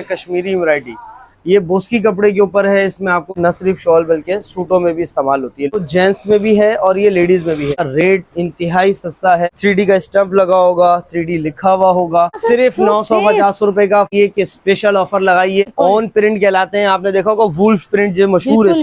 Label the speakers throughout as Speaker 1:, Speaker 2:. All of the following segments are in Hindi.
Speaker 1: कश्मीरी एम्ब्रॉयडरी। ये बोस्की कपड़े के ऊपर है। इसमें आपको न सिर्फ शॉल बल्कि सूटों में भी इस्तेमाल होती है। तो जेंट्स में भी है और ये लेडीज में भी है। रेट इंतहाई सस्ता है। 3D का स्टम्प लगा होगा, 3D लिखा हुआ होगा। सिर्फ 950 रुपए का ये स्पेशल ऑफर लगाइए। ऑन प्रिंट कहलाते हैं। आपने देखा होगा वुल्फ प्रिंट जो मशहूर है।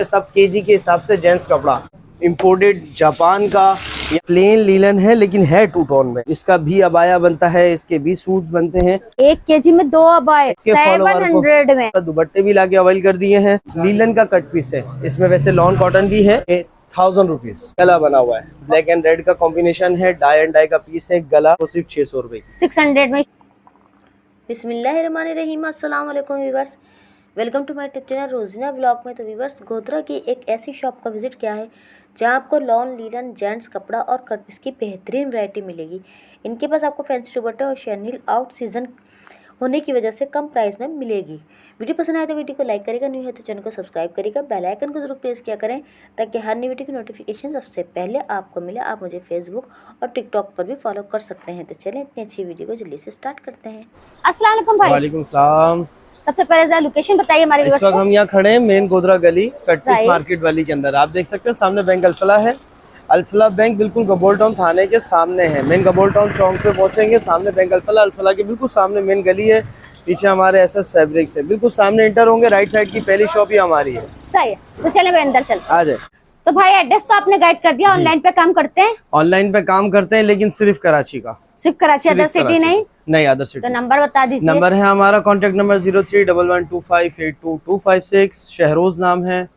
Speaker 1: सब केजी के हिसाब से जेंट्स कपड़ा इम्पोर्टेड जापान का। ये प्लेन लीलन है लेकिन है 2 टोन में। इसका भी अबाया बनता है, इसके भी सूट्स बनते हैं।
Speaker 2: 1 केजी में 2 अबाए 700 में।
Speaker 1: दुपट्टे भी लाके अवेल कर दिए हैं। लीलन का कट पीस है। इसमें वैसे लॉन कॉटन भी है। 1000 रुपीज गला बना हुआ है। ब्लैक एंड रेड का कॉम्बिनेशन है। डाई एंड डाई का पीस है। गला तो सिर्फ 600 रुपए
Speaker 2: 600 में।
Speaker 3: बिस्मिल्लाहिर्रहमानिर्रहीम। अस्सलाम वालेकुम viewers, welcome to my YouTube channel Rozina vlog में। तो व्यूअर्स, गोधरा की एक ऐसी शॉप का विजिट किया है जहां आपको लॉन लीलन जेंट्स कपड़ा और कट पीस की बेहतरीन वैरायटी मिलेगी। इनके पास आपको फैंसी दुपट्टे और शर्नील आउट सीजन होने की वजह से कम प्राइस में मिलेगी। वीडियो पसंद आए तो वीडियो को लाइक करेगा, न्यू है तो चैनल को सब्सक्राइब करेगा, बेल आइकन को जरूर प्रेस किया करें ताकि हर नई वीडियो की नोटिफिकेशन सबसे पहले आपको मिले। आप मुझे फेसबुक और टिकटॉक पर भी फॉलो कर सकते हैं। तो चलें इतनी अच्छी वीडियो को जल्दी से स्टार्ट करते हैं।
Speaker 2: अस्सलाम वालेकुम भाई।
Speaker 1: वालेकुम सलाम।
Speaker 2: सबसे पहले जरा लोकेशन बताइए हमारे
Speaker 1: इस वक्त हम यहाँ खड़े हैं मेन गोधरा गली कट पीस मार्केट वाली के अंदर। आप देख सकते हैं सामने बैंक अल्फला है। अल्फला बैंक बिल्कुल गबोल टाउन थाने के सामने है। मेन गबोल टाउन चौक पे पहुंचेंगे, सामने बैंक अल्फला, अल्फला के बिल्कुल सामने मेन गली है। पीछे हमारे एसएस फैब्रिक्स है। बिल्कुल सामने इंटर होंगे, राइट साइड की पहली शॉप ही हमारी है।
Speaker 2: सही है, तो चले भाई अंदर चलते हैं।
Speaker 1: आ जाए।
Speaker 2: तो भाई एड्रेस तो आपने गाइड कर दिया। ऑनलाइन पे काम करते हैं?
Speaker 1: ऑनलाइन पे काम करते हैं लेकिन सिर्फ कराची का।
Speaker 2: सिर्फ कराची, अदर सिटी नहीं?
Speaker 1: नहीं, अदर सिटी।
Speaker 2: तो नंबर बता दीजिए।
Speaker 1: नंबर है हमारा कॉन्टेक्ट नंबर 031125822256। शहरोज नाम है।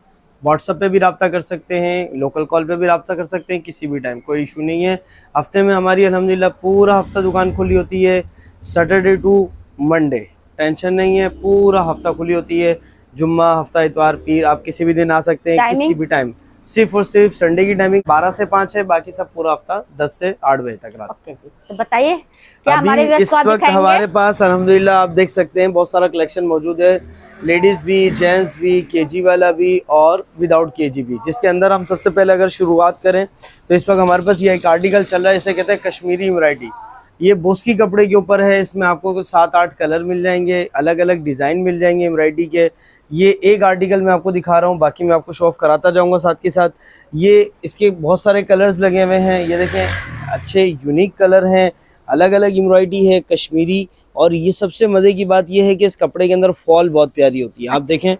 Speaker 1: व्हाट्सएप पे भी रब्ता कर सकते हैं, लोकल कॉल पे भी रब्ता कर सकते हैं, किसी भी टाइम, कोई इशू नहीं है। हफ्ते में हमारी अल्हम्दुलिल्लाह पूरा हफ्ता दुकान खुली होती है। सैटरडे टू मंडे टेंशन नहीं है, पूरा हफ्ता खुली होती है। जुम्मा, हफ्ता, इतवार, पीर, आप किसी भी दिन आ सकते हैं, किसी भी टाइम। सिर्फ और सिर्फ संडे की टाइमिंग 12 से 5 है, बाकी सब पूरा हफ्ता 10 से 8 बजे तक रात।
Speaker 2: ओके जी, तो बताइए क्या हमारे
Speaker 1: इस वक्त हमारे पास अल्हम्दुलिल्लाह आप देख सकते हैं बहुत सारा कलेक्शन मौजूद है। लेडीज भी, जेंट्स भी, केजी वाला भी और विदाउट केजी भी। जिसके अंदर हम सबसे पहले अगर शुरुआत करें तो इस वक्त हमारे पास ये एक आर्टिकल चल रहा है, इसे कहते हैं कश्मीरी एम्ब्रॉयडरी। ये बोस्की कपड़े के ऊपर है। इसमें आपको कुछ 7-8 कलर मिल जाएंगे, अलग अलग डिज़ाइन मिल जाएंगे एम्ब्रॉयडरी के। ये एक आर्टिकल मैं आपको दिखा रहा हूँ, बाकी मैं आपको शो ऑफ कराता जाऊँगा साथ के साथ। ये इसके बहुत सारे कलर्स लगे हुए हैं। ये देखें, अच्छे यूनिक कलर हैं, अलग अलग एम्ब्रॉयडरी है कश्मीरी। और ये सबसे मज़े की बात ये है कि इस कपड़े के अंदर फॉल बहुत प्यारी होती है। आप देखें,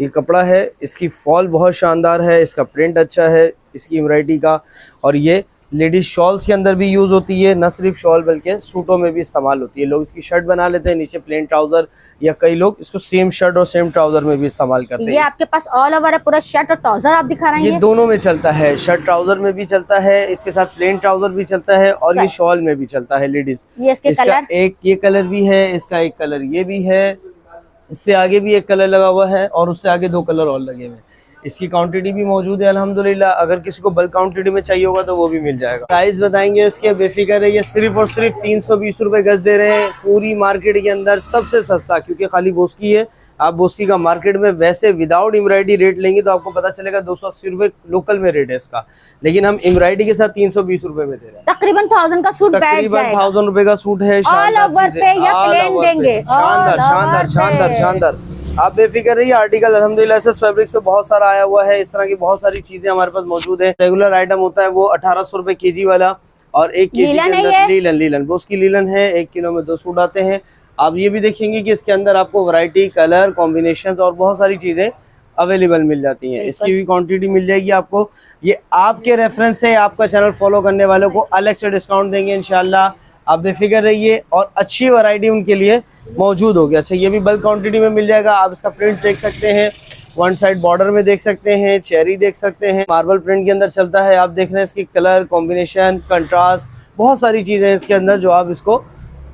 Speaker 1: ये कपड़ा है, इसकी फॉल बहुत शानदार है, इसका प्रिंट अच्छा है इसकी एम्ब्रॉयडरी का। और ये लेडीज शॉल्स के अंदर भी यूज़ होती है, न सिर्फ शॉल बल्कि सूटों में भी इस्तेमाल होती है। लोग इसकी शर्ट बना लेते हैं, नीचे प्लेन ट्राउजर, या कई लोग इसको सेम शर्ट और सेम ट्राउजर में भी इस्तेमाल करते हैं।
Speaker 2: ये आपके पास ऑल ओवर है, पूरा शर्ट और ट्राउजर आप दिखा रहे हैं?
Speaker 1: ये दोनों में चलता है, शर्ट ट्राउजर में भी चलता है, इसके साथ प्लेन ट्राउजर भी चलता है और ये शॉल में भी चलता है लेडीज।
Speaker 2: इसका
Speaker 1: कलर? एक ये कलर भी है, इसका एक कलर ये भी है, इससे आगे भी एक कलर लगा हुआ है और उससे आगे 2 कलर और लगे हुए हैं। इसकी क्वांटिटी भी मौजूद है अल्हम्दुलिल्लाह। अगर किसी को बल्क क्वांटिटी में चाहिए होगा तो वो भी मिल जाएगा। प्राइस बताएंगे इसके, बेफिक्र है। ये सिर्फ और सिर्फ 320 रुपए गज दे रहे हैं, पूरी मार्केट के अंदर सबसे सस्ता। क्योंकि खाली बोस्की है, आप बोस्की का मार्केट में वैसे विदाउट एम्ब्रॉयडरी रेट लेंगे तो आपको पता चलेगा 280 रुपए लोकल में रेट है इसका, लेकिन हम एम्ब्रॉयडरी के साथ 320 रुपए में दे रहे हैं।
Speaker 2: तकरीबन 1000 का सूट,
Speaker 1: तकरीबन 1000 रुपए का सूट है।
Speaker 2: शानदार,
Speaker 1: शानदार, शानदार। आप बेफिक्र रहिए, आर्टिकल अल्हम्दुलिल्लाह एसएस फैब्रिक्स पे बहुत सारा आया हुआ है। इस तरह की बहुत सारी चीजें हमारे पास मौजूद है। रेगुलर आइटम होता है वो 1800 रुपए केजी वाला, और 1 केजी के अंदर लीलन बोस्की लीलन है। 1 किलो में 2 सूट आते हैं। आप ये भी देखेंगे कि इसके अंदर आपको वैरायटी, कलर कॉम्बिनेशंस और बहुत सारी चीजें अवेलेबल मिल जाती हैं। इसकी भी क्वांटिटी मिल जाएगी आपको। ये आपके रेफरेंस से आपका चैनल फॉलो करने वालों को अलग से डिस्काउंट देंगे इंशाल्लाह। आप बेफिक्र रहिए, और अच्छी वैरायटी उनके लिए मौजूद होगी। अच्छा, ये भी बल्क क्वांटिटी में मिल जाएगा। आप इसका प्रिंट्स देख सकते हैं, वन साइड बॉर्डर में देख सकते हैं, चेरी देख सकते हैं, मार्बल प्रिंट के अंदर चलता है। आप देख रहे हैं इसकी कलर कॉम्बिनेशन, कंट्रास्ट, बहुत सारी चीज़ें हैं इसके अंदर जो आप इसको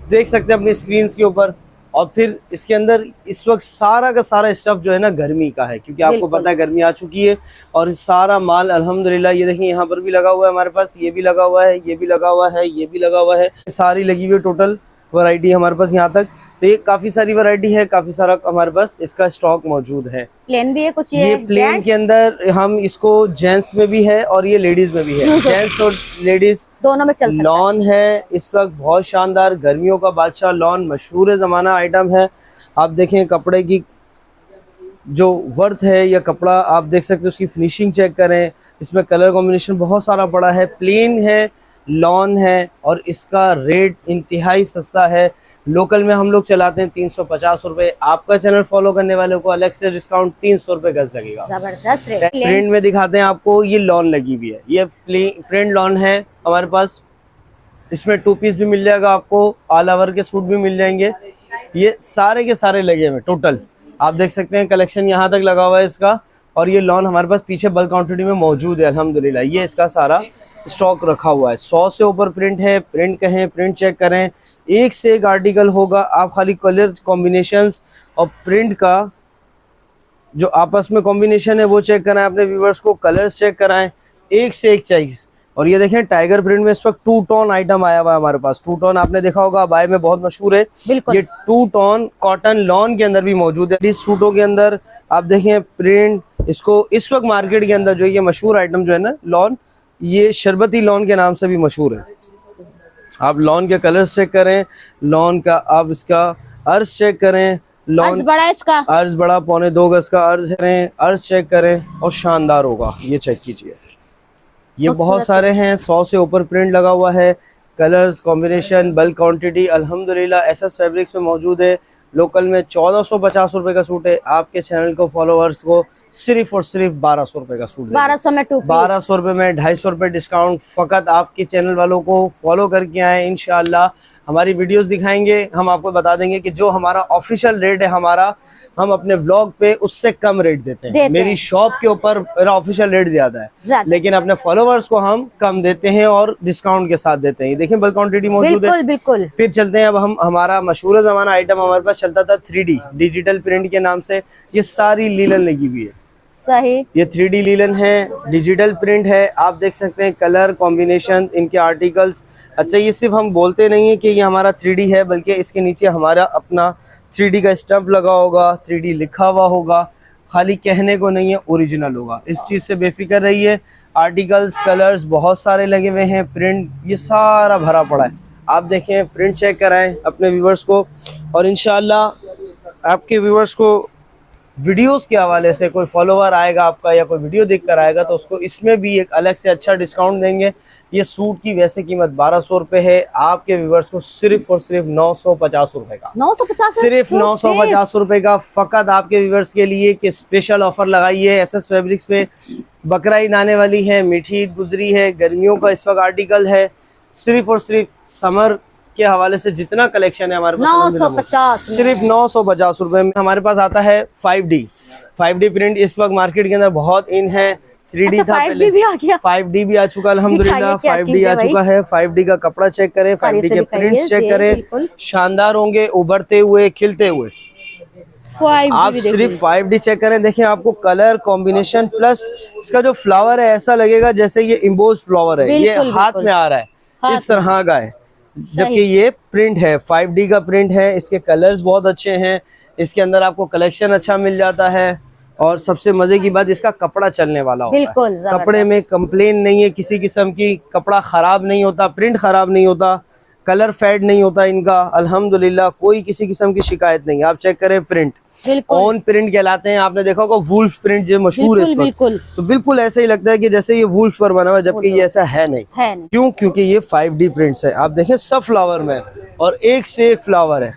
Speaker 1: देख सकते हैं अपनी स्क्रीन के ऊपर। और फिर इसके अंदर इस वक्त सारा का सारा स्टफ जो है ना गर्मी का है, क्योंकि आपको पता है गर्मी आ चुकी है। और सारा माल अल्हम्दुलिल्लाह, ये देखिए यहाँ पर भी लगा हुआ है हमारे पास, ये भी लगा हुआ है, ये भी लगा हुआ है, ये भी लगा हुआ है, सारी लगी हुई टोटल वैरायटी हमारे पास यहाँ तक। तो ये काफी सारी वैरायटी है, काफी सारा हमारे पास इसका स्टॉक मौजूद है।
Speaker 2: प्लेन भी है कुछ,
Speaker 1: ये प्लेन के अंदर हम इसको जेंट्स में भी है और ये लेडीज में भी है। जेंट्स और लेडीज
Speaker 2: दोनों में चल सकता है।
Speaker 1: लॉन है इस वक्त बहुत शानदार, गर्मियों का बादशाह लॉन, मशहूर ज़माना आइटम है। आप देखें कपड़े की जो वर्थ है या कपड़ा आप देख सकते हो, उसकी फिनिशिंग चेक करें। इसमें कलर कॉम्बिनेशन बहुत सारा पड़ा है, प्लेन है, लॉन है और इसका रेट इंतहाई सस्ता है। लोकल में हम लोग चलाते हैं 350 रुपये। आपका चैनल फॉलो करने वालों को अलग से डिस्काउंट 300 रुपये गज लगेगा।
Speaker 2: जबरदस्त रेट।
Speaker 1: प्रिंट में दिखाते हैं आपको, ये लॉन लगी हुई है, ये प्रिंट लॉन है हमारे पास। इसमें 2 पीस भी मिल जाएगा आपको, ऑल ओवर के सूट भी मिल जाएंगे। ये सारे के सारे लगे हुए टोटल, आप देख सकते हैं कलेक्शन यहाँ तक लगा हुआ है इसका। और ये लॉन हमारे पास पीछे बल्क क्वांटिटी में मौजूद है अल्हम्दुलिल्लाह। ये इसका सारा स्टॉक रखा हुआ है। 100 से ऊपर प्रिंट है, प्रिंट कहें, प्रिंट चेक करें, एक से एक आर्टिकल होगा। आप खाली कलर कॉम्बिनेशंस और प्रिंट का जो आपस में कॉम्बिनेशन है वो चेक कराएं, अपने व्यूवर्स को कलर्स चेक कराएं, एक से एक चीज। और ये देखें टाइगर प्रिंट में इस वक्त 2 टोन आइटम आया हुआ है हमारे पास। 2 टोन आपने देखा होगा, बाय में बहुत मशहूर है।
Speaker 2: बिल्कुल।
Speaker 1: ये 2 टोन कॉटन लॉन के अंदर भी मौजूद है। इस सूटों के अंदर आप देखें प्रिंट, इसको इस वक्त मार्केट के अंदर जो ये मशहूर आइटम जो है ना लॉन, ये शरबती लॉन के नाम से भी मशहूर है। आप लॉन के कलर्स चेक करें, लॉन का आप इसका अर्ज चेक करें। लॉन
Speaker 2: बड़ा है इसका,
Speaker 1: अर्ज बड़ा 2.25 गज का अर्ज है, अर्ज चेक करें और शानदार होगा। ये चेक कीजिए, ये बहुत सारे हैं, 100 से ऊपर प्रिंट लगा हुआ है। कलर्स कॉम्बिनेशन बल्क क्वांटिटी अल्हम्दुलिल्लाह एसएस फैब्रिक्स में मौजूद है। लोकल में 1450 रुपए का सूट है। आपके चैनल को फॉलोअर्स को सिर्फ और सिर्फ 1200 रुपए का सूट
Speaker 2: 1200 में 2 पीस।
Speaker 1: 1200 रुपए में 250 रुपए डिस्काउंट। फ़कत आपके चैनल वालों को फॉलो करके आए, इंशाल्लाह हमारी वीडियोस दिखाएंगे, हम आपको बता देंगे कि जो हमारा ऑफिशियल रेट है हमारा, हम अपने ब्लॉग पे उससे कम रेट देते हैं। मेरी शॉप के ऊपर मेरा ऑफिशियल रेट ज्यादा है, लेकिन अपने फॉलोवर्स को हम कम देते हैं और डिस्काउंट के साथ देते हैं। देखें बल्क क्वांटिटी मौजूद है।
Speaker 2: बिल्कुल।
Speaker 1: फिर चलते हैं, अब हम हमारा मशहूर ज़माना आइटम हमारे पास चलता था 3D डिजिटल प्रिंट के नाम से। ये सारी लीलन लगी हुई है,
Speaker 2: सही।
Speaker 1: ये 3D लीलन है, डिजिटल प्रिंट है। आप देख सकते हैं कलर कॉम्बिनेशन, इनके आर्टिकल्स। अच्छा, ये सिर्फ हम बोलते नहीं है कि ये हमारा 3D है, बल्कि इसके नीचे हमारा अपना 3D का स्टम्प लगा होगा, 3D लिखा हुआ होगा। खाली कहने को नहीं है, ओरिजिनल होगा। इस चीज़ से बेफिक्र रहिए। आर्टिकल्स कलर्स बहुत सारे लगे हुए हैं, प्रिंट ये सारा भरा पड़ा है। आप देखें, प्रिंट चेक कराएं अपने व्यूवर्स को, और इंशाल्लाह आपके व्यूवर्स को वीडियोस के हवाले से कोई फॉलोवर आएगा आपका या कोई वीडियो देखकर आएगा तो उसको इसमें भी एक अलग से अच्छा डिस्काउंट देंगे। ये सूट की वैसे कीमत 1200 रुपये है, आपके व्यूवर्स को सिर्फ और सिर्फ 950 रुपये का,
Speaker 2: 950
Speaker 1: सिर्फ 950 रुपये का फ़कत आपके व्यूवर्स के लिए कि स्पेशल ऑफर लगाई है एसएस फैब्रिक्स पे। बकरा ईद आने वाली है, मीठी ईद गुजरी है, गर्मियों का इस वक्त आर्टिकल है। सिर्फ और सिर्फ समर के हवाले से जितना कलेक्शन है हमारे पास
Speaker 2: 950,
Speaker 1: सिर्फ 950 रुपए में हमारे पास आता है 5D प्रिंट। इस वक्त मार्केट के अंदर बहुत इन है। 3D था पहले, 5D भी आ चुका अल्हम्दुलिल्लाह, 5D आ चुका है। 5D का कपड़ा चेक करें, 5D के प्रिंट्स चेक करें, शानदार होंगे, उभरते हुए, खिलते हुए। आप सिर्फ 5D चेक करें, देखें आपको कलर कॉम्बिनेशन प्लस इसका जो फ्लावर है ऐसा लगेगा जैसे ये इम्बोज फ्लावर है, ये हाथ में आ रहा है, इस तरह का है। जबकि ये प्रिंट है, 5D का प्रिंट है। इसके कलर्स बहुत अच्छे हैं, इसके अंदर आपको कलेक्शन अच्छा मिल जाता है। और सबसे मजे की बात, इसका कपड़ा चलने वाला होता है। कपड़े में कंप्लेन नहीं है किसी किस्म की, कपड़ा खराब नहीं होता, प्रिंट खराब नहीं होता, कलर फेड नहीं होता इनका अल्हम्दुलिल्लाह, कोई किसी किस्म की शिकायत नहीं। आप चेक करें, प्रिंट ऑन प्रिंट कहलाते हैं। आपने देखा होगा वुल्फ प्रिंट जो मशहूर है, तो बिल्कुल ऐसे ही लगता है कि जैसे ये वुल्फ पर बना हुआ है, जबकि ये ऐसा है नहीं। क्यों? क्योंकि ये 5D प्रिंट्स है। आप देखें सब फ्लावर में, और एक से एक फ्लावर है।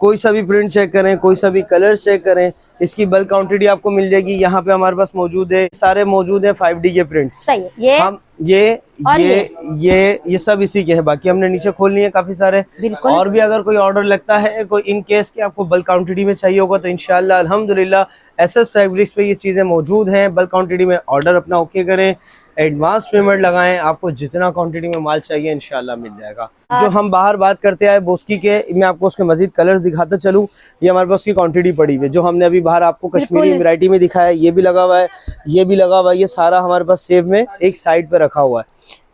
Speaker 1: कोई सा भी प्रिंट चेक करें, कोई सा भी कलर चेक करें, इसकी बल्क क्वांटिटी आपको मिल जाएगी। यहाँ पे हमारे पास मौजूद है, सारे मौजूद है 5D के प्रिंट्स। हम ये सब इसी के हैं। बाकी हमने नीचे खोल लिए काफी सारे, और भी अगर कोई ऑर्डर लगता है, कोई इन केस के आपको बल्क क्वांटिटी में चाहिए होगा, तो इंशाल्लाह अल्हम्दुलिल्लाह एसएस फैब्रिक्स पे ये चीजें मौजूद हैं। बल्क क्वांटिटी में ऑर्डर अपना ओके करें, एडवांस पेमेंट लगाएं, आपको जितना क्वांटिटी में माल चाहिए इंशाल्लाह मिल जाएगा। जो हम बाहर बात करते आए बोस्की के, मैं आपको उसके मजीद कलर्स दिखाता चलूं। ये हमारे पास उसकी क्वांटिटी पड़ी हुई है, जो हमने अभी बाहर आपको कश्मीरी वैरायटी में दिखाया है, ये भी लगा हुआ है, ये भी लगा हुआ है। ये सारा हमारे पास सेव में एक साइड पे रखा हुआ है।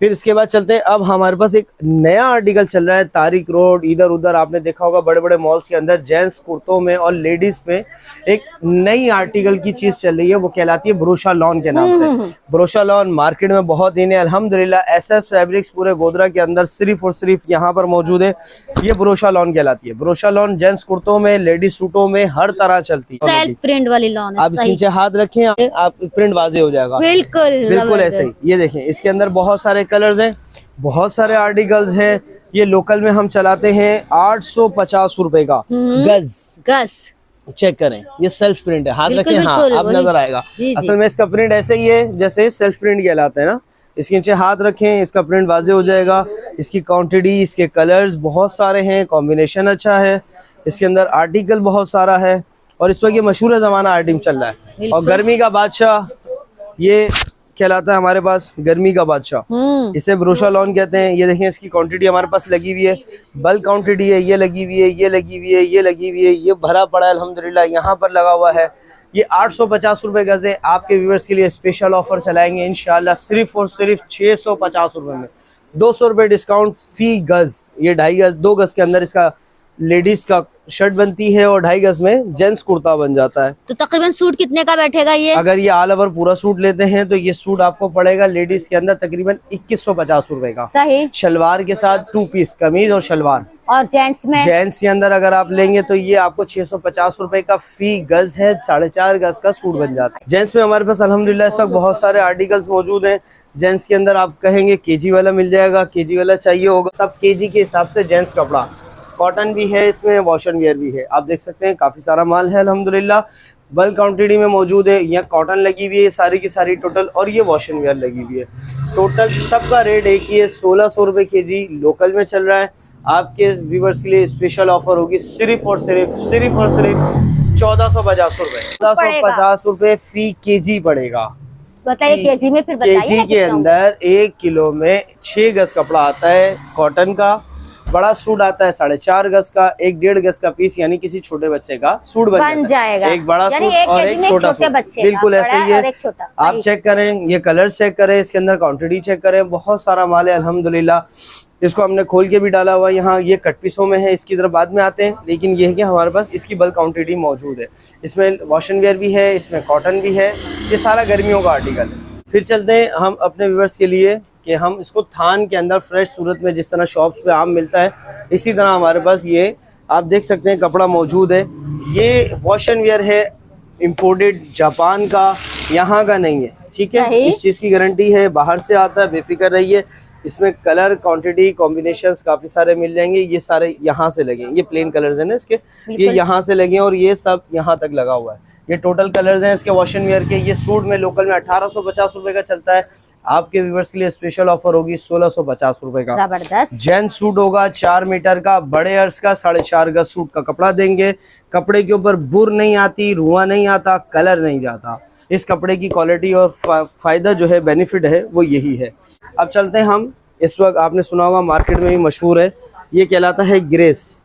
Speaker 1: फिर इसके बाद चलते हैं, अब हमारे पास एक नया आर्टिकल चल रहा है तारिक रोड, इधर उधर आपने देखा होगा बड़े बड़े मॉल्स के अंदर जेंट्स कुर्तों में और लेडीज में एक नई आर्टिकल की चीज चल रही है, वो कहलाती है ब्रोशा लॉन के नाम से। ब्रोशा लॉन मार्केट में बहुत इन है अल्हम्दुलिल्लाह। एसएस फैब्रिक्स पूरे गोधरा के अंदर सिर्फ और सिर्फ यहाँ पर मौजूद है। ये ब्रोशा लॉन कहलाती है। ब्रोशा लॉन जेंट्स कुर्तों में, लेडीज सूटों में हर तरह चलती है।
Speaker 2: सेल्फ प्रिंट वाली लॉन है।
Speaker 1: आप इसके नीचे हाथ रखें, आप प्रिंट वाजे हो जाएगा। बिल्कुल ऐसे ही। ये देखें, इसके अंदर बहुत सारे कलर्स हैं, बहुत सारे आर्टिकल्स हैं। ये लोकल में हम चलाते हैं 850 रुपए का गज। चेक करें, ये सेल्फ प्रिंट है। हाथ रखें, हाँ अब नजर आएगा। असल में इसका प्रिंट ऐसे ही है जैसे सेल्फ प्रिंट कहलाते हैं ना। इसके नीचे हाथ रखें, इसका प्रिंट वाजे हो जाएगा। इसकी क्वांटिटी, इसके कलर्स बहुत सारे हैं, कॉम्बिनेशन अच्छा है। इसके अंदर आर्टिकल बहुत सारा है और इस वक्त ये मशहूर ज़माना आइटम चल रहा है। और गर्मी का बादशाह ये कहलाता है हमारे पास, गर्मी का बादशाह। इसे ब्रोशा लॉन कहते हैं। ये देखें, इसकी क्वांटिटी हमारे पास लगी हुई है, बल्क क्वांटिटी है। ये लगी हुई है, ये लगी हुई है, ये लगी हुई है, ये भरा पड़ा है अल्हम्दुलिल्लाह। यहाँ पर लगा हुआ है। ये 850 रुपए गज है। आपके व्यूअर्स के लिए स्पेशल ऑफर चलाएंगे इंशाल्लाह, सिर्फ और सिर्फ 650 रुपए में। 200 रुपए डिस्काउंट फी गज। ये 2.5 गज, 2 गज के अंदर इसका लेडीज का शर्ट बनती है और 2.5 गज में जेंट्स कुर्ता बन जाता है।
Speaker 2: तो तकरीबन सूट कितने का बैठेगा ये?
Speaker 1: अगर ये ऑल ओवर पूरा सूट लेते हैं तो ये सूट आपको पड़ेगा लेडीज के अंदर तकरीबन 2150 रुपए का।
Speaker 2: सही।
Speaker 1: शलवार के साथ 2 पीस कमीज और शलवार।
Speaker 2: और जेंट्स में?
Speaker 1: जेंट्स के अंदर अगर आप लेंगे तो ये आपको 650 रुपए का फी गज है, 4.5 गज का सूट बन जाता है। जेंट्स में हमारे पास अल्हम्दुलिल्लाह इस वक्त बहुत सारे आर्टिकल्स मौजूद हैं। जेंट्स के अंदर आप कहेंगे केजी वाला मिल जाएगा, केजी वाला चाहिए होगा, सब केजी के हिसाब से जेंट्स कपड़ा। कॉटन भी है इसमें, वॉश एंड वियर भी है। आप देख सकते हैं काफी सारा माल है अल्हम्दुलिल्लाह। बल्क क्वांटिटी में मौजूद है। यहाँ कॉटन लगी हुई है सारी की सारी टोटल, और ये वॉश एंड वियर लगी हुई है। टोटल सबका रेट एक ही है, 1600 रुपए केजी लोकल में चल रहा है। आपके व्यूवर्स के लिए स्पेशल ऑफर होगी सिर्फ और सिर्फ 1450 रुपए। 1450 रुपए फी केजी पड़ेगा।
Speaker 2: बताइए केजी में, फिर बताइए।
Speaker 1: केजी के अंदर 1 किलो में 6 गज कपड़ा आता है कॉटन का। बड़ा सूट आता है 4.5 गज का, 1.5 गज का पीस, यानी किसी छोटे बच्चे का सूट बन
Speaker 2: जाएगा।
Speaker 1: एक बड़ा सूट और एक छोटा सूट, बिल्कुल ऐसे ही है। आप चेक करें, ये कलर चेक करें, इसके अंदर क्वांटिटी चेक करें, बहुत सारा माल है अल्हम्दुलिल्लाह। इसको हमने खोल के भी डाला हुआ है यहाँ। ये कट पीसों में है, इसकी तरफ बाद में आते हैं, लेकिन ये है कि हमारे पास इसकी बल्क क्वांटिटी मौजूद है। इसमें वॉश एंड वियर भी है, इसमें कॉटन भी है। ये सारा गर्मियों का आर्टिकल है। फिर चलते हैं हम अपने व्यूअर्स के लिए कि हम इसको थान के अंदर फ्रेश सूरत में जिस तरह शॉप्स पे आम मिलता है, इसी तरह हमारे पास ये आप देख सकते हैं कपड़ा मौजूद है। ये वॉश एंड वियर है, इम्पोर्टेड जापान का, यहाँ का नहीं है, ठीक है। इस चीज़ की गारंटी है, बाहर से आता है, बेफिक्र रहिए। इसमें कलर क्वांटिटी कॉम्बिनेशंस काफ़ी सारे मिल जाएंगे। ये सारे यहाँ से लगे, ये प्लेन कलर्स हैं ना इसके, ये यहाँ से लगे और ये सब यहाँ तक लगा हुआ है। ये टोटल कलर्स हैं इसके वॉश एंड वियर के। ये सूट में लोकल में 1850 रुपए का चलता है। आपके व्यूअर्स के लिए स्पेशल ऑफर होगी 1650 रुपए का।
Speaker 2: जबरदस्त।
Speaker 1: जेंट्स सूट होगा 4 मीटर का, बड़े अर्ज का 4.5 गज सूट का कपड़ा देंगे। कपड़े के ऊपर बुर नहीं आती, रुआ नहीं आता, कलर नहीं जाता। इस कपड़े की क्वालिटी और फायदा जो है, बेनिफिट है, वो यही है। अब चलते हैं हम, इस वक्त आपने सुना होगा मार्केट में भी मशहूर है, ये कहलाता है ग्रेस।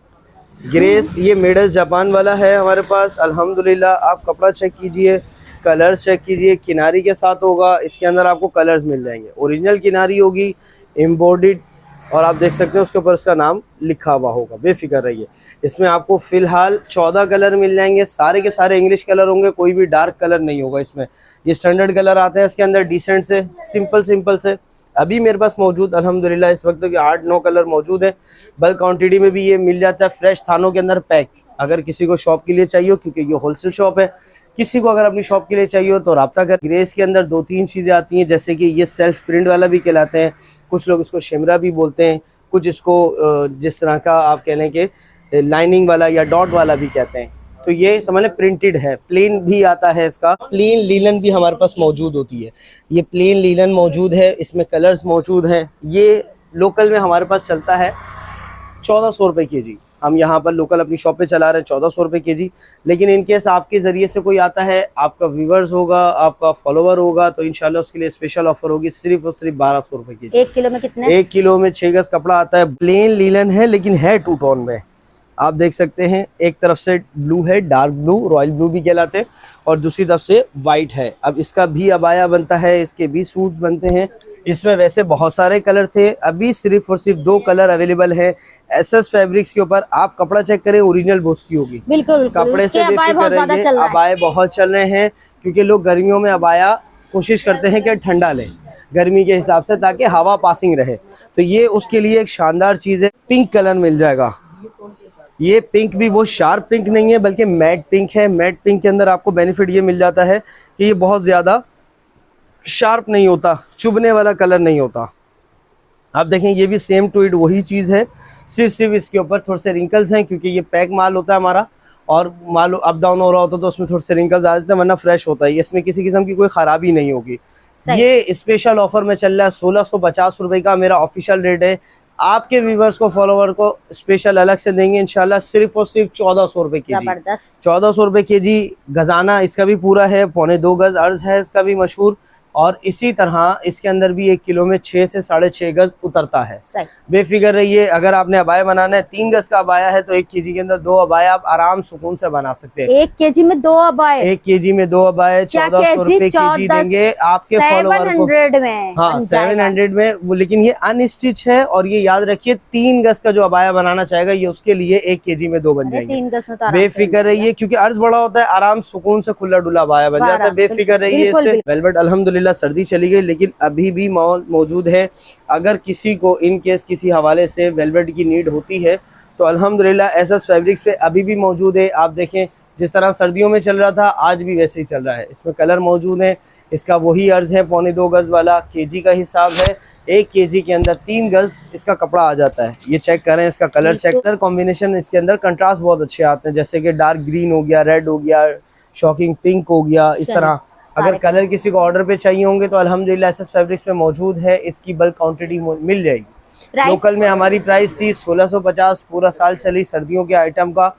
Speaker 1: ग्रेस ये मेडस जापान वाला है हमारे पास अल्हम्दुलिल्लाह। आप कपड़ा चेक कीजिए, कलर्स चेक कीजिए, किनारी के साथ होगा। इसके अंदर आपको कलर्स मिल जाएंगे, ओरिजिनल किनारी होगी, एम्बॉर्डेड, और आप देख सकते हैं उसके ऊपर इसका नाम लिखा हुआ होगा, बेफिक्र रहिए। इसमें आपको फ़िलहाल 14 कलर मिल जाएंगे, सारे के सारे इंग्लिश कलर होंगे, कोई भी डार्क कलर नहीं होगा इसमें। ये स्टैंडर्ड कलर आते हैं इसके अंदर, डिसेंट से, सिंपल से। अभी मेरे पास मौजूद अल्हम्दुलिल्लाह इस वक्त के 8-9 कलर मौजूद है। बल्क क्वांटिटी में भी ये मिल जाता है, फ्रेश थानों के अंदर पैक। अगर किसी को शॉप के लिए चाहिए हो, क्योंकि ये होलसेल शॉप है, किसी को अगर अपनी शॉप के लिए चाहिए हो तो रब्ता कर। ग्रेस के अंदर 2-3 चीज़ें आती हैं, जैसे कि ये सेल्फ प्रिंट वाला भी कहलाते हैं, कुछ लोग इसको शिमरा भी बोलते हैं, कुछ इसको जिस तरह का आप कह लें कि लाइनिंग वाला या डॉट वाला भी कहते हैं। तो ये समझ लें प्रिंटेड है। प्लेन भी आता है इसका, प्लेन लीलन भी हमारे पास मौजूद होती है। ये प्लेन लीलन मौजूद है, इसमें कलर्स मौजूद हैं। ये लोकल में हमारे पास चलता है 1400 रुपये केजी। हम यहाँ पर लोकल अपनी शॉप पे चला रहे हैं 1400 रुपये केजी। लेकिन इनकेस आपके ज़रिए से कोई आता है, आपका व्यूवर्स होगा, आपका फॉलोवर होगा, तो इंशाल्लाह उसके लिए स्पेशल ऑफर होगी सिर्फ और सिर्फ 1200 रुपये केजी।
Speaker 2: 1 किलो में कितने?
Speaker 1: 1 किलो में 6 गज कपड़ा आता है। प्लेन लीलन है लेकिन है 2 टोन में। आप देख सकते हैं, एक तरफ से ब्लू है, डार्क ब्लू, रॉयल ब्लू भी कहलाते हैं, और दूसरी तरफ से वाइट है। अब इसका भी अबाया बनता है, इसके भी सूट्स बनते हैं। इसमें वैसे बहुत सारे कलर थे, अभी सिर्फ और सिर्फ 2 कलर अवेलेबल है एसएस फैब्रिक्स के ऊपर। आप कपड़ा चेक करें, ओरिजिनल बोस की होगी।
Speaker 2: बिल्कुल
Speaker 1: कपड़े से
Speaker 2: अबाया बहुत ज्यादा चल रहा है।
Speaker 1: अबाए बहुत चल रहे हैं क्योंकि लोग गर्मियों में अबाया कोशिश करते हैं कि ठंडा लें गर्मी के हिसाब से, ताकि हवा पासिंग रहे। तो ये उसके लिए एक शानदार चीज़ है। पिंक कलर मिल जाएगा। ये पिंक भी वो शार्प पिंक नहीं है बल्कि मैट पिंक है। मैट पिंक के अंदर आपको बेनिफिट ये मिल जाता है कि ये बहुत ज़्यादा शार्प नहीं होता, चुभने वाला कलर नहीं होता। आप देखें ये भी सेम टू इट वही चीज़ है, सिर्फ इसके ऊपर थोड़े से रिंकल्स हैं क्योंकि ये पैक माल होता है हमारा, और माल अप डाउन हो रहा होता तो उसमें थोड़े से रिंकल्स आ जाते हैं, वरना फ्रेश होता है। इसमें किसी किस्म की कोई ख़राबी नहीं होगी। ये स्पेशल ऑफर में चल रहा है, 1650 रुपये का मेरा ऑफिशियल रेट है। आपके व्यूवर्स को, फॉलोवर को स्पेशल अलग से देंगे इंशाल्लाह, सिर्फ और सिर्फ 1400 रुपये के जी। 1400 रुपये के जी। गजाना इसका भी पूरा है, 2.25 गज अर्ज है इसका भी मशहूर, और इसी तरह इसके अंदर भी 1 किलो में 6 से 6.5 गज उतरता है। बेफिक्र रहिए, अगर आपने अबाया बनाना है, 3 गज का अबाया है तो 1 केजी के अंदर 2 अबाया आप आराम सुकून से बना सकते हैं।
Speaker 2: 1 केजी में 2 अबाए,
Speaker 1: 1 केजी में 2 अबाए 1400 रुपए केजी देंगे आपके फॉलोवर को।
Speaker 2: 700 में,
Speaker 1: हाँ 700 में वो, लेकिन ये अनस्टिच है। और ये याद रखिए 3 गज का जो अबाया बनाना चाहेगा ये उसके लिए 1 केजी में 2 बन जाएंगे।
Speaker 2: 3 गज में तो
Speaker 1: बेफिक्र रहिए, क्योंकि अर्ज बड़ा होता है, आराम सुकून से खुला डुला अबाया बन जाता है। बेफिक्र रहिए इससे। वेलवेट अल्हम्दुलिल्लाह सर्दी चली गई लेकिन अभी भी मौजूद है। अगर किसी को इन केस किसी हवाले से वेलवेट की नीड होती है तो अल्हम्दुलिल्लाह एसएस फैब्रिक्स पे अभी भी मौजूद है। आप देखें जिस तरह सर्दियों में चल रहा था आज भी वैसे ही चल रहा है। इसमें कलर मौजूद है, इसका वही अर्ज है 2.25 गज वाला, केजी का हिसाब है। 1 केजी के अंदर 3 गज इसका कपड़ा आ जाता है। ये चेक करें, इसका कलर चेक करें, कॉम्बिनेशन इसके अंदर कंट्रास्ट बहुत अच्छे आते हैं, जैसे कि डार्क ग्रीन हो गया, रेड हो गया, शॉकिंग पिंक हो गया, इस तरह। अगर कलर किसी को ऑर्डर पे चाहिए होंगे तो अल्हम्दुलिल्लाह एसएस फैब्रिक्स पे मौजूद है, इसकी बल्क क्वांटिटी मिल जाएगी। लोकल में हमारी प्राइस थी 1650, पूरा साल चली सर्दियों के आइटम का।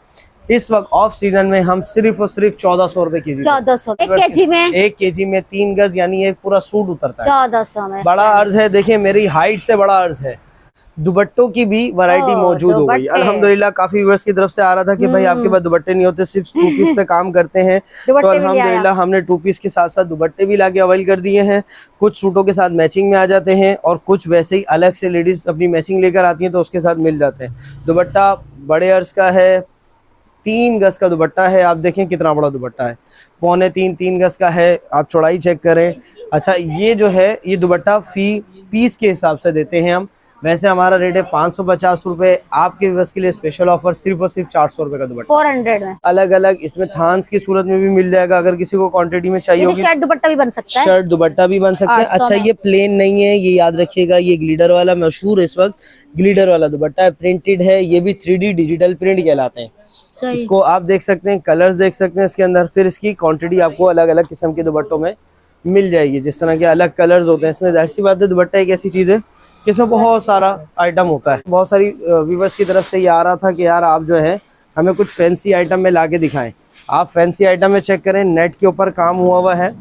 Speaker 1: इस वक्त ऑफ सीजन में हम सिर्फ और सिर्फ 1400 रुपए की
Speaker 2: 1400 1 केजी में,
Speaker 1: 1 केजी में 3 गज यानी एक पूरा सूट उतरता है।
Speaker 2: 1400 में
Speaker 1: बड़ा अर्ज है। देखिए मेरी हाइट से बड़ा अर्ज है। दुपट्टों की भी वैरायटी मौजूद हो गई अल्हम्दुलिल्लाह। काफी व्यूअर्स की तरफ से आ रहा था कि भाई आपके पास दुपट्टे नहीं होते, सिर्फ 2 पीस पे काम करते हैं। तो अल्हम्दुलिल्लाह हमने 2 पीस के साथ साथ दुपट्टे भी लाके अवेल कर दिए हैं। कुछ सूटों के साथ मैचिंग में आ जाते हैं और कुछ वैसे ही अलग से लेडीज अपनी मैचिंग लेकर आती हैं तो उसके साथ मिल जाते हैं। दुपट्टा बड़े अर्ज का है, 3 गज का दुपट्टा है। आप देखें कितना बड़ा दुपट्टा है, 2.25-3 गज का है। आप चौड़ाई चेक करें। अच्छा ये जो है ये दुपट्टा फी पीस के हिसाब से देते हैं हम। वैसे हमारा रेट है 550 रुपए। आपके व्यूअर्स के लिए स्पेशल ऑफर सिर्फ और सिर्फ 400 रुपए का दुपट्टा
Speaker 2: 400 में।
Speaker 1: अलग अलग इसमें थान्स की सूरत में भी मिल जाएगा अगर किसी को क्वांटिटी में चाहिए होगी।
Speaker 2: शर्ट दुपट्टा भी बन सकता है,
Speaker 1: शर्ट दुपट्टा भी बन सकते हैं। अच्छा ये प्लेन नहीं है, ये याद रखिएगा, ये ग्लिडर वाला मशहूर है इस वक्त, ग्लिडर वाला दुपट्टा है, प्रिंटेड है। ये भी 3D डिजिटल प्रिंट कहलाते हैं। इसको आप देख सकते हैं, कलर्स देख सकते हैं इसके अंदर। फिर इसकी क्वांटिटी आपको अलग अलग किस्म के दुपट्टों में मिल जाएगी, जिस तरह के अलग कलर्स होते हैं इसमें। जाहिर सी बात है दुपट्टा एक ऐसी चीज़ है कि इसमें बहुत सारा आइटम होता है। बहुत सारी व्यूवर्स की तरफ से ये आ रहा था कि यार आप जो है हमें कुछ फैंसी आइटम में ला के दिखाएँ। आप फैंसी आइटम में चेक करें, नेट के ऊपर काम हुआ हुआ है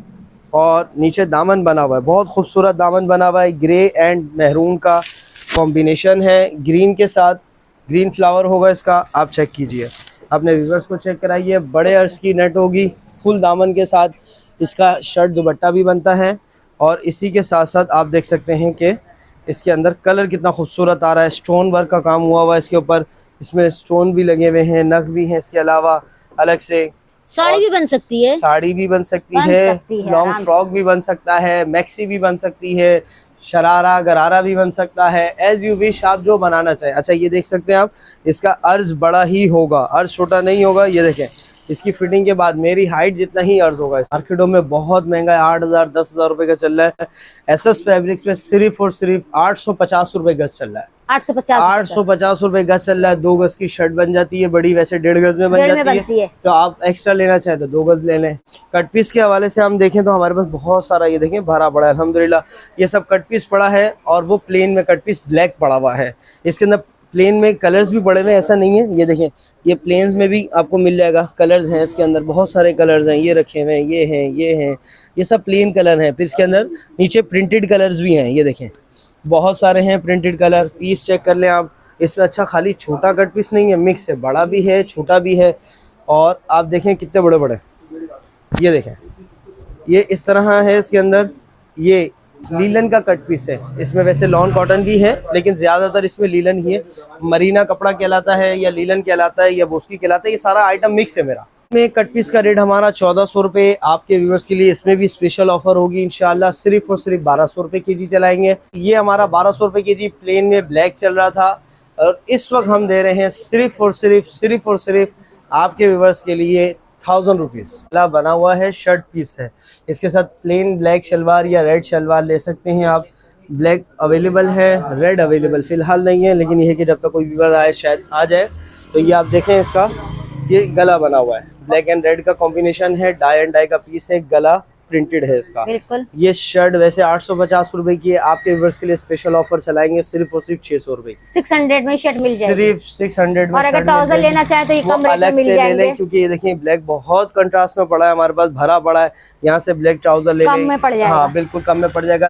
Speaker 1: और नीचे दामन बना हुआ है, बहुत खूबसूरत दामन बना हुआ है। ग्रे एंड महरून का कॉम्बिनेशन है, ग्रीन के साथ ग्रीन फ्लावर होगा इसका। आप चेक कीजिए, अपने व्यूवर्स को चेक कराइए। बड़े अर्ज की नेट होगी, फुल दामन के साथ इसका शर्ट दुपट्टा भी बनता है। और इसी के साथ साथ आप देख सकते हैं कि इसके अंदर कलर कितना खूबसूरत आ रहा है। स्टोन वर्क का काम हुआ हुआ है इसके ऊपर, इसमें स्टोन भी लगे हुए हैं, नग भी हैं इसके अलावा अलग से।
Speaker 2: साड़ी भी बन सकती है,
Speaker 1: साड़ी भी बन सकती है, लॉन्ग फ्रॉक भी बन सकता है, मैक्सी भी बन सकती है, शरारा गरारा भी बन सकता है, एज यू विश, आप जो बनाना चाहें। अच्छा ये देख सकते हैं आप, इसका अर्ज बड़ा ही होगा, अर्ज छोटा नहीं होगा। ये देखें इसकी फिटिंग के बाद मेरी हाइट जितना ही अर्ज होगा। मार्केटों में बहुत महंगा है, 8,000 10,000 रुपए का चल रहा है। एसएस फैब्रिक्स पे सिर्फ और सिर्फ 850 रुपए गज चल रहा है। 850 रुपए गज चल रहा है। 2 गज की शर्ट बन जाती है, बड़ी वैसे 1.5 गज में बन जाती है। तो आप एक्स्ट्रा लेना चाहे तो 2 गज ले लें। कट पीस के हवाले से हम देखें तो हमारे पास बहुत सारा, ये देखें भरा पड़ा है अल्हम्दुलिल्लाह। ये सब कट पीस पड़ा है और वो प्लेन में कट पीस ब्लैक पड़ा हुआ है। इसके अंदर प्लेन में कलर्स भी पड़े हुए, ऐसा नहीं है। ये देखें ये प्लेन्स में भी आपको मिल जाएगा, कलर्स हैं इसके अंदर, बहुत सारे कलर्स हैं। ये रखे हुए हैं, ये हैं, ये हैं, ये सब प्लेन कलर हैं। फिर इसके अंदर नीचे प्रिंटेड कलर्स भी हैं, ये देखें बहुत सारे हैं प्रिंटेड कलर। पीस चेक कर लें आप, इसमें अच्छा खाली छोटा कट पीस नहीं है, मिक्स है, बड़ा भी है छोटा भी है। और आप देखें कितने बड़े बड़े, ये देखें ये इस तरह है इसके अंदर। ये लीलन का कट पीस है। इसमें वैसे लॉन कॉटन भी है लेकिन ज्यादातर इसमें लीलन ही है। मरीना कपड़ा कहलाता है या लीलन कहलाता है या बोस्की कहलाता है, ये सारा आइटम मिक्स है मेरा। में कट पीस का रेट हमारा 1400 रुपए। आपके व्यूअर्स के लिए इसमें भी स्पेशल ऑफर होगी इंशाल्लाह, सिर्फ और सिर्फ 1200 रुपए केजी चलाएंगे। ये हमारा 1200 रुपए केजी प्लेन में ब्लैक चल रहा था और इस वक्त हम दे रहे हैं सिर्फ और सिर्फ आपके व्यूअर्स के लिए 1000 रुपीज। बना हुआ है, शर्ट पीस है। इसके साथ प्लेन ब्लैक शलवार या रेड शलवार ले सकते हैं आप। ब्लैक अवेलेबल है, रेड अवेलेबल फिलहाल नहीं है, लेकिन यह कि जब तक कोई व्यूअर आए शायद आ जाए। तो ये आप देखें, इसका ये गला बना हुआ है, ब्लैक एंड रेड का कॉम्बिनेशन है, डाई एंड डाई का पीस है, गला प्रिंटेड है इसका।
Speaker 2: बिल्कुल।
Speaker 1: ये शर्ट वैसे 850 रुपए की है, आपके व्यूअर्स के लिए स्पेशल ऑफर चलाएंगे सिर्फ और सिर्फ 600 रुपए।
Speaker 2: 600 में शर्ट मिल जाएगी,
Speaker 1: सिर्फ 600 में।
Speaker 2: और अगर ट्राउजर लेना चाहे तो ये कम रेट में मिल जाएंगे,
Speaker 1: क्योंकि ये देखिए ब्लैक बहुत कंट्रास्ट में पड़ा है, हमारे पास भरा पड़ा है। यहाँ से ब्लैक ट्राउजर ले
Speaker 2: कम में पड़ जाएगा।
Speaker 1: हाँ बिल्कुल कम में पड़ जाएगा।